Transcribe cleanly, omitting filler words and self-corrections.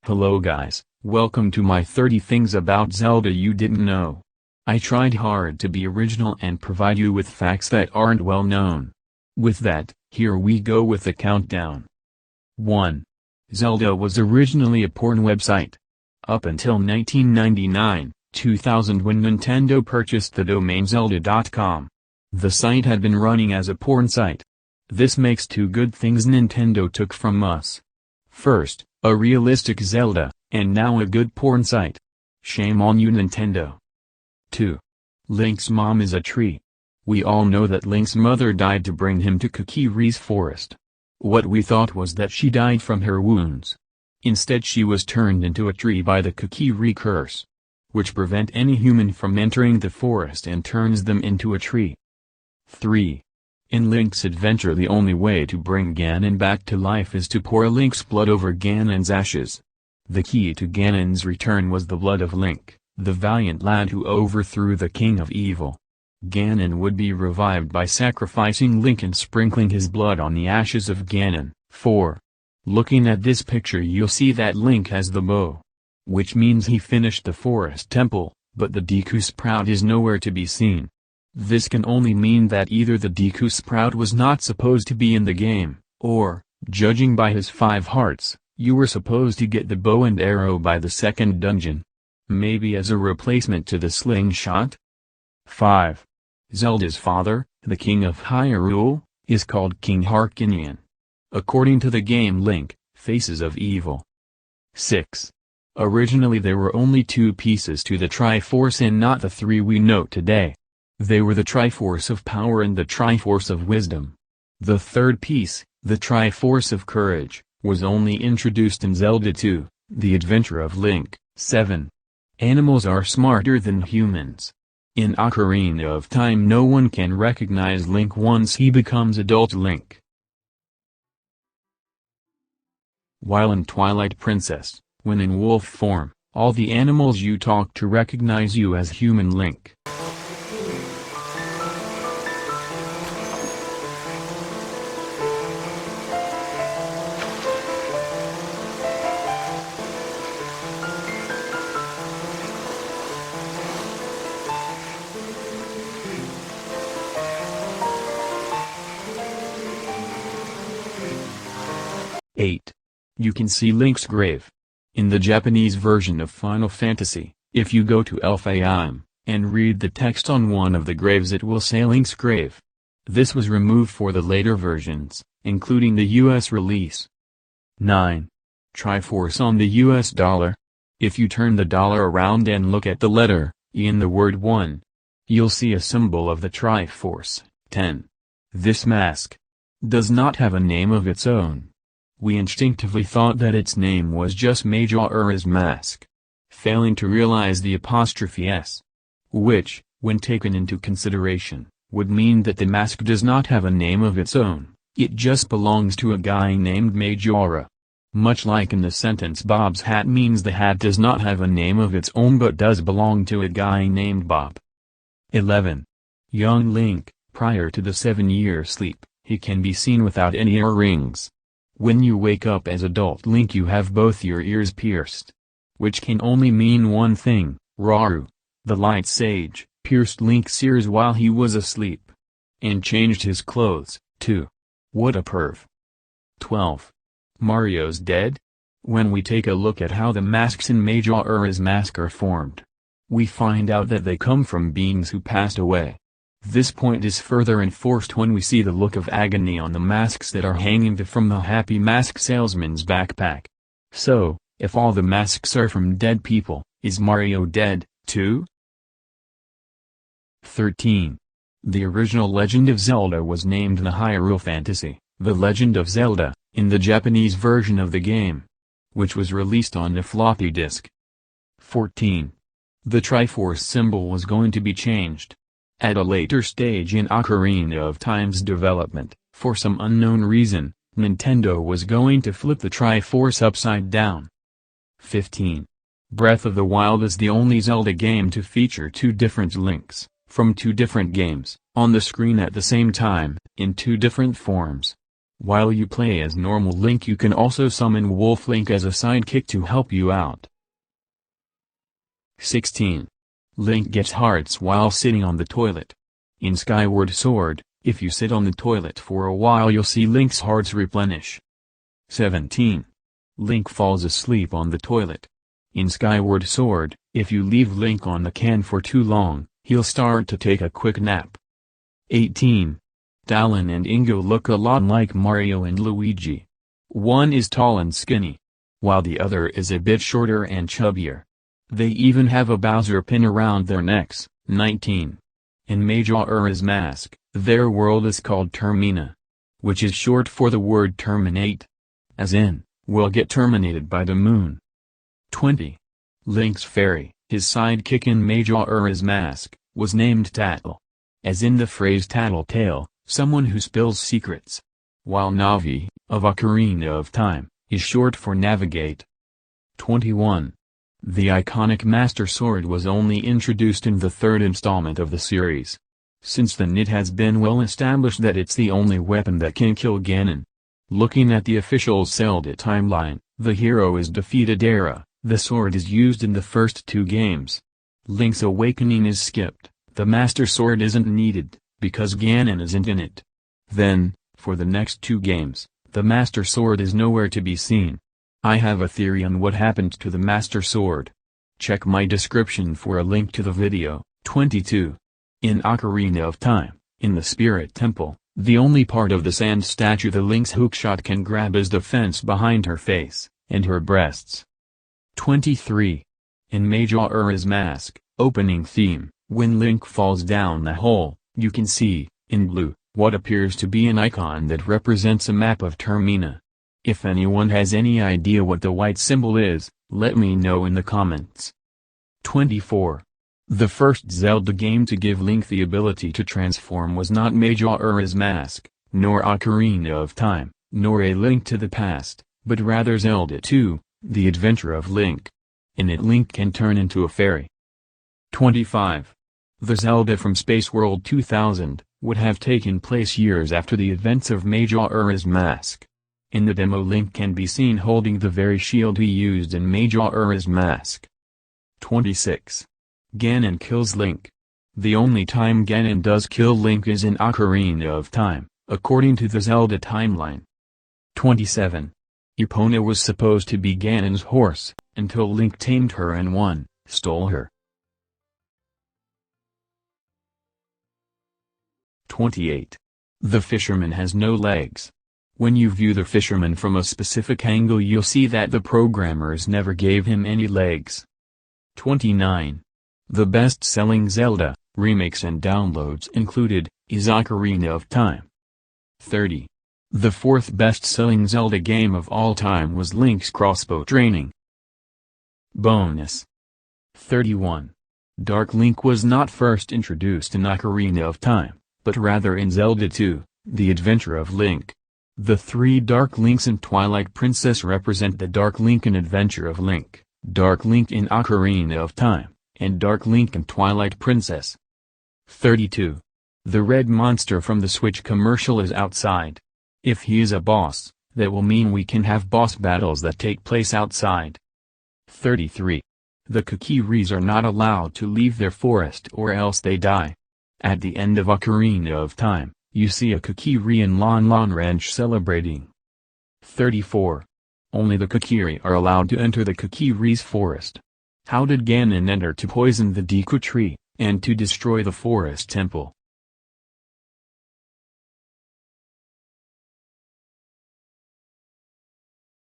Hello guys, welcome to my 30 things about Zelda you didn't know. I tried hard to be original and provide you with facts that aren't well known. With that, here we go with the countdown. 1. Zelda was originally a porn website. Up until 1999, 2000 when Nintendo purchased the domain Zelda.com. The site had been running as a porn site. This makes two good things Nintendo took from us. First, a realistic Zelda, and now a good porn site. Shame on you Nintendo. 2. Link's mom is a tree. We all know that Link's mother died to bring him to Kokiri's forest. What we thought was that she died from her wounds. Instead she was turned into a tree by the Kokiri curse, which prevent any human from entering the forest and turns them into a tree. 3. In Link's adventure the only way to bring Ganon back to life is to pour Link's blood over Ganon's ashes. The key to Ganon's return was the blood of Link, the valiant lad who overthrew the King of Evil. Ganon would be revived by sacrificing Link and sprinkling his blood on the ashes of Ganon. 4. Looking at this picture you'll see that Link has the bow, which means he finished the forest temple, but the Deku Sprout is nowhere to be seen. This can only mean that either the Deku Sprout was not supposed to be in the game, or, judging by his 5 hearts, you were supposed to get the bow and arrow by the second dungeon. Maybe as a replacement to the slingshot? 5. Zelda's father, the King of Hyrule, is called King Harkinian. According to the game Link, Faces of Evil. 6. Originally there were only 2 pieces to the Triforce and not the 3 we know today. They were the Triforce of Power and the Triforce of Wisdom. The third piece, the Triforce of Courage, was only introduced in Zelda 2, The Adventure of Link. 7. Animals are smarter than humans. In Ocarina of Time no one can recognize Link once he becomes adult Link. While in Twilight Princess, when in wolf form, all the animals you talk to recognize you as human Link. 8. You can see Link's grave. In the Japanese version of Final Fantasy, if you go to Elfheim, and read the text on one of the graves it will say Link's grave. This was removed for the later versions, including the US release. 9. Triforce on the US dollar. If you turn the dollar around and look at the letter E in the word 1, you'll see a symbol of the Triforce. 10. This mask does not have a name of its own. We instinctively thought that its name was just Majora's mask, failing to realize the apostrophe S, which, when taken into consideration, would mean that the mask does not have a name of its own, it just belongs to a guy named Majora. Much like in the sentence Bob's hat means the hat does not have a name of its own but does belong to a guy named Bob. 11. Young Link, prior to the 7-year sleep, he can be seen without any earrings. When you wake up as adult Link you have both your ears pierced. Which can only mean one thing, Rauru, the Light Sage, pierced Link's ears while he was asleep. And changed his clothes, too. What a perv. 12. Mario's dead? When we take a look at how the masks in Majora's Mask are formed, we find out that they come from beings who passed away. This point is further enforced when we see the look of agony on the masks that are hanging from the Happy Mask salesman's backpack. So, if all the masks are from dead people, is Mario dead, too? 13. The original Legend of Zelda was named the Hyrule Fantasy, The Legend of Zelda, in the Japanese version of the game, which was released on a floppy disk. 14. The Triforce symbol was going to be changed. At a later stage in Ocarina of Time's development, for some unknown reason, Nintendo was going to flip the Triforce upside down. 15. Breath of the Wild is the only Zelda game to feature 2 different Links, from 2 different games, on the screen at the same time, in 2 different forms. While you play as normal Link, you can also summon Wolf Link as a sidekick to help you out. 16. Link gets hearts while sitting on the toilet. In Skyward Sword, if you sit on the toilet for a while you'll see Link's hearts replenish. 17. Link falls asleep on the toilet. In Skyward Sword, if you leave Link on the can for too long, he'll start to take a quick nap. 18. Talon and Ingo look a lot like Mario and Luigi. One is tall and skinny, while the other is a bit shorter and chubbier. They even have a Bowser pin around their necks. 19. In Majora's Mask, their world is called Termina, which is short for the word terminate. As in, we'll get terminated by the moon. 20. Link's fairy, his sidekick in Majora's Mask, was named Tattle. As in the phrase tattletale, someone who spills secrets. While Navi, of Ocarina of Time, is short for navigate. 21. The iconic Master Sword was only introduced in the third installment of the series. Since then it has been well established that it's the only weapon that can kill Ganon. Looking at the official Zelda timeline, the hero is defeated era, the sword is used in the first two games. Link's Awakening is skipped, the Master Sword isn't needed, because Ganon isn't in it. Then, for the next two games, the Master Sword is nowhere to be seen. I have a theory on what happened to the Master Sword. Check my description for a link to the video. 22. In Ocarina of Time, in the Spirit Temple, the only part of the sand statue the Link's hookshot can grab is the fence behind her face, and her breasts. 23. In Majora's Mask, opening theme, when Link falls down the hole, you can see, in blue, what appears to be an icon that represents a map of Termina. If anyone has any idea what the white symbol is, let me know in the comments. 24. The first Zelda game to give Link the ability to transform was not Majora's Mask, nor Ocarina of Time, nor A Link to the Past, but rather Zelda 2, The Adventure of Link. In it Link can turn into a fairy. 25. The Zelda from Space World 2000 would have taken place years after the events of Majora's Mask. In the demo Link can be seen holding the very shield he used in Majora's Mask. 26. Ganon kills Link. The only time Ganon does kill Link is in Ocarina of Time, according to the Zelda timeline. 27. Epona was supposed to be Ganon's horse, until Link tamed her and stole her. 28. The fisherman has no legs. When you view the fisherman from a specific angle you'll see that the programmers never gave him any legs. 29. The best-selling Zelda, remakes and downloads included, is Ocarina of Time. 30. The fourth best-selling Zelda game of all time was Link's Crossbow Training. Bonus. 31. Dark Link was not first introduced in Ocarina of Time, but rather in Zelda 2, The Adventure of Link. The three Dark Links in Twilight Princess represent the Dark Link in Adventure of Link, Dark Link in Ocarina of Time, and Dark Link in Twilight Princess. 32. The red monster from the Switch commercial is outside. If he is a boss, that will mean we can have boss battles that take place outside. 33. The Kukiris are not allowed to leave their forest or else they die. At the end of Ocarina of Time, you see a Kukiri in Lon Lon Ranch celebrating. 34. Only the Kukiri are allowed to enter the Kukiri's forest. How did Ganon enter to poison the Deku tree, and to destroy the forest temple?